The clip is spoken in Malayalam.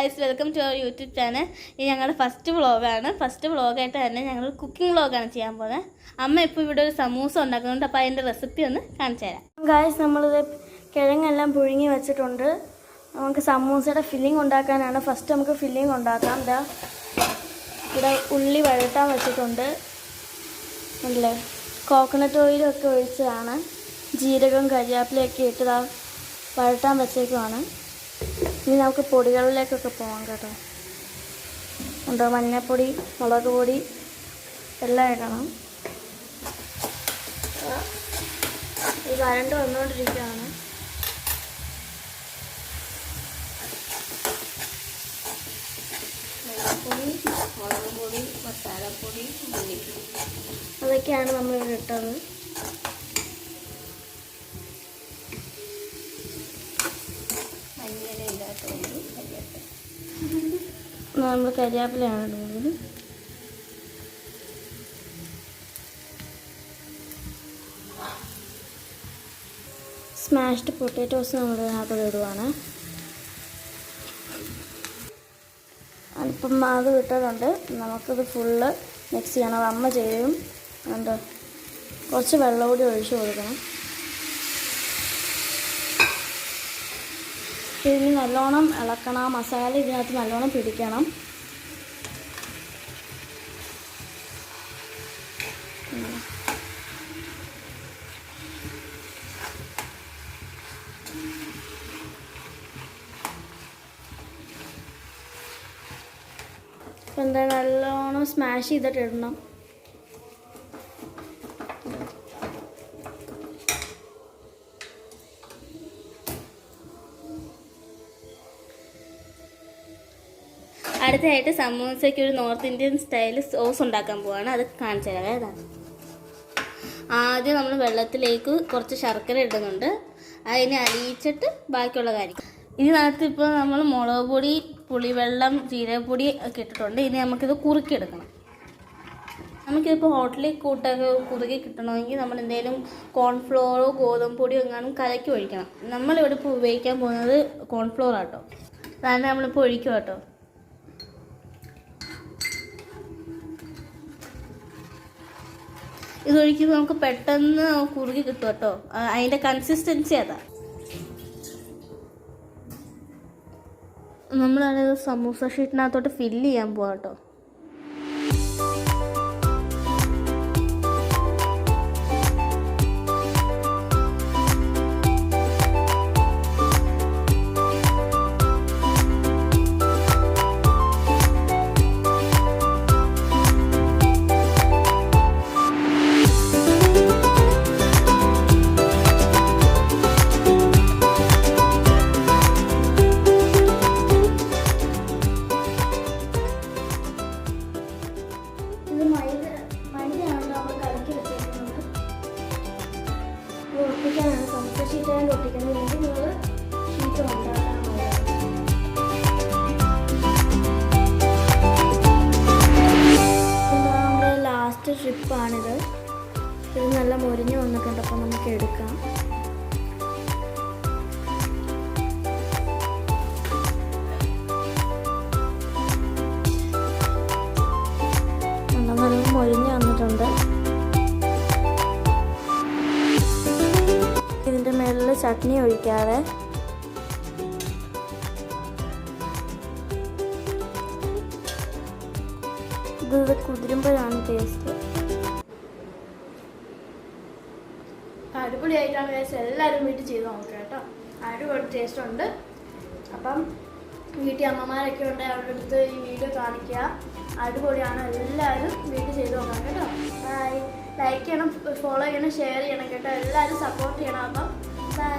Guys, welcome to our YouTube channel. ഇത് ഞങ്ങളുടെ ഫസ്റ്റ് വ്ളോഗായിട്ട് തന്നെ ഞങ്ങൾ കുക്കിംഗ് വ്ളോഗാണ് ചെയ്യാൻ പോകുന്നത്. അമ്മ ഇപ്പോൾ ഇവിടെ ഒരു സമൂസ ഉണ്ടാക്കുന്നുണ്ട്. അപ്പോൾ അതിൻ്റെ റെസിപ്പി ഒന്ന് കാണിച്ചു തരാം. ഗൈസ്, നമ്മളിത് കിഴങ്ങെല്ലാം പുഴുങ്ങി വെച്ചിട്ടുണ്ട്. നമുക്ക് സമൂസയുടെ ഫില്ലിംഗ് ഉണ്ടാക്കാനാണ്. ഫസ്റ്റ് നമുക്ക് ഫില്ലിംഗ് ഉണ്ടാക്കാം. ഇതാ ഇവിടെ ഉള്ളി വഴട്ടാൻ വെച്ചിട്ടുണ്ട് അല്ലേ. കോക്കനട്ട് ഓയിലൊക്കെ ഒഴിച്ചതാണ്. ജീരകം കരിയാപ്പിലയൊക്കെ ഇട്ട് വഴട്ടാൻ വെച്ചേക്കുവാണ്. ഇനി നമുക്ക് പൊടികളിലേക്കൊക്കെ പോകാം കേട്ടോ. ഉണ്ടോ, മഞ്ഞൾപ്പൊടി, മുളക് പൊടി എല്ലാം ഇടണം. ഇത് വരണ്ട് വന്നുകൊണ്ടിരിക്കുകയാണ്. മഞ്ഞൾപ്പൊടി, മുളക് പൊടി, മസാലപ്പൊടി, അതൊക്കെയാണ് നമ്മളിവിടെ ഇട്ടത്. നമ്മൾ കരിയാപ്പിലയാണ് ഇടുന്നത്. സ്മാഷ്ഡ് പൊട്ടാറ്റോസ് നമ്മൾ ഇതിനകത്തോടെ ഇടുവാണ്. അല്പം അത് ഇട്ടതുണ്ട്. നമുക്കിത് ഫുള്ള് മിക്സ് ചെയ്യണം. അമ്മ ചെയ്യും. ഉണ്ട്, കുറച്ച് വെള്ളം കൂടി ഒഴിച്ചു കൊടുക്കണം. ഇതിന് നല്ലോണം ഇളക്കണം. മസാല ഇതിനകത്ത് നല്ലോണം പിടിക്കണം. അപ്പം എന്താ, നല്ലോണം സ്മാഷ് ചെയ്തിട്ട് ഇടണം. അടുത്തതായിട്ട് സമൂസയ്ക്ക് ഒരു നോർത്ത് ഇന്ത്യൻ സ്റ്റൈൽ സോസ് ഉണ്ടാക്കാൻ പോവാണ്. അത് കാണിച്ചു തരാം. ഏതാണ്? ആദ്യം നമ്മൾ വെള്ളത്തിലേക്ക് കുറച്ച് ശർക്കര ഇടുന്നുണ്ട്. അതിനെ അലിയിച്ചിട്ട് ബാക്കിയുള്ള കാര്യം. ഇതിനകത്ത് ഇപ്പോൾ നമ്മൾ മുളക് പൊടി, പുളിവെള്ളം, ജീരകപ്പൊടി ഒക്കെ ഇട്ടിട്ടുണ്ട്. ഇനി നമുക്കിത് കുറുക്കിയെടുക്കണം. നമുക്കിതിപ്പോൾ ഹോട്ടലിൽ കൂട്ടൊക്കെ കുറുകി കിട്ടണമെങ്കിൽ നമ്മൾ എന്തെങ്കിലും കോൺഫ്ലോറോ ഗോതമ്പ് പൊടിയോ എങ്ങാനും കലക്കി ഒഴിക്കണം. നമ്മളിവിടെ ഇപ്പോൾ ഉപയോഗിക്കാൻ പോകുന്നത് കോൺഫ്ലോർ ആട്ടോ. അതാണ് നമ്മളിപ്പോൾ ഒഴിക്കും കേട്ടോ. ഇതൊഴിക്കുമ്പോൾ നമുക്ക് പെട്ടെന്ന് കുറുകി കിട്ടും കേട്ടോ. അതിൻ്റെ കൺസിസ്റ്റൻസി അതാ. നമ്മളത് സമൂസ ഷീറ്റിനകത്തോട്ട് ഫില്ല് ചെയ്യാൻ പോവാം കേട്ടോ. ഒട്ടിക്കാനാണ് സമൂസ ഷീറ്റായിട്ട് ഒട്ടിക്കുന്നത്. അല്ലെങ്കിൽ നിങ്ങൾ ഷീറ്റ് ഉണ്ടാക്കാൻ നമ്മുടെ ലാസ്റ്റ് ട്രിപ്പാണിത്. ഇത് നല്ല മുരിഞ്ഞ് വന്നിട്ടുണ്ട്. അപ്പം നമുക്ക് എടുക്കാം. നല്ല മുരിഞ്ഞ് വന്നിട്ടുണ്ട്. ഇതിൻ്റെ മേളിൽ ചട്നി ഒഴിക്കാതെ ഇത് കുതിരുമ്പോഴാണ് ടേസ്റ്റ്. അടിപൊളിയായിട്ടാണ് ഗൈസ്. എല്ലാവരും വീട്ടിൽ ചെയ്ത് നോക്കുക കേട്ടോ. അടിപൊളി ടേസ്റ്റ് ഉണ്ട്. അപ്പം വീട്ടിൽ അമ്മമാരൊക്കെ ഉണ്ട്, അവരുടെ അടുത്ത് ഈ വീഡിയോ കാണിക്കുക. അടിപൊളിയാണ്. എല്ലാവരും വീട്ടിൽ ചെയ്ത് നോക്കാം കേട്ടോ. ബൈ. ലൈക്ക് ചെയ്യണം, ഫോളോ ചെയ്യണം, ഷെയർ ചെയ്യണം കേട്ടോ. എല്ലാവരും സപ്പോർട്ട് ചെയ്യണം. അപ്പം ബൈ.